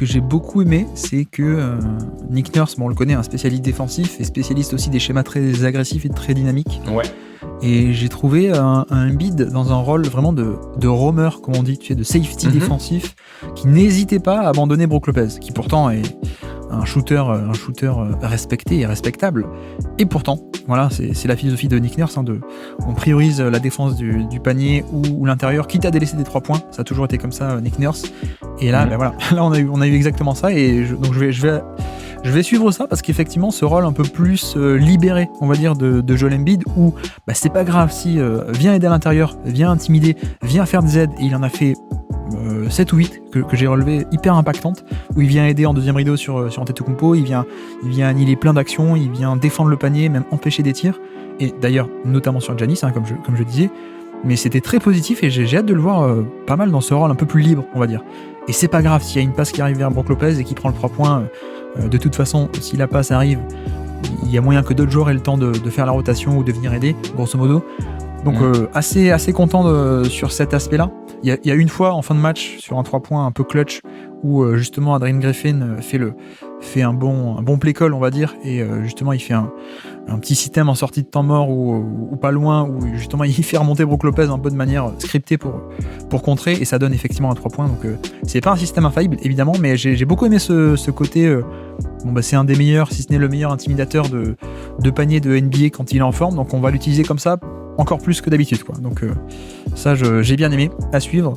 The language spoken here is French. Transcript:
que j'ai beaucoup aimé, c'est que Nick Nurse, on le connaît, un spécialiste défensif et spécialiste aussi des schémas très agressifs et très dynamiques. Ouais. Et j'ai trouvé un Embiid dans un rôle vraiment de roamer, comme on dit, de safety défensif, qui n'hésitait pas à abandonner Brook Lopez, qui pourtant est un shooter respecté et respectable. Et pourtant, voilà, c'est la philosophie de Nick Nurse, on priorise la défense du panier ou l'intérieur, quitte à délaisser des 3 points. Ça a toujours été comme ça, Nick Nurse. Et là, voilà, là on a eu exactement ça. Et donc je vais suivre ça parce qu'effectivement, ce rôle un peu plus libéré, on va dire, de Joel Embiid, où c'est pas grave si vient aider à l'intérieur, vient intimider, vient faire des aides, et il en a fait 7 ou 8 que j'ai relevé hyper impactantes, où il vient aider en deuxième rideau sur Antetokounmpo, il vient annihiler plein d'actions, il vient défendre le panier, même empêcher des tirs, et d'ailleurs notamment sur Giannis, comme je disais, mais c'était très positif et j'ai hâte de le voir pas mal dans ce rôle un peu plus libre, on va dire. Et c'est pas grave s'il y a une passe qui arrive vers Brook Lopez et qui prend le 3 points, de toute façon, si la passe arrive, il y a moyen que d'autres joueurs aient le temps de faire la rotation ou de venir aider, grosso modo. Donc assez content sur cet aspect-là. Il y a une fois en fin de match sur un 3 points un peu clutch où justement Adrian Griffin fait un bon play call, on va dire, et justement il fait un petit système en sortie de temps mort ou pas loin, où justement il fait remonter Brook Lopez un peu de manière scriptée pour contrer, et ça donne effectivement un 3 points. Donc c'est pas un système infaillible évidemment, mais j'ai beaucoup aimé ce côté. C'est un des meilleurs, si ce n'est le meilleur intimidateur de panier de NBA quand il est en forme, donc on va l'utiliser comme ça encore plus que d'habitude, quoi. Donc ça j'ai bien aimé, à suivre.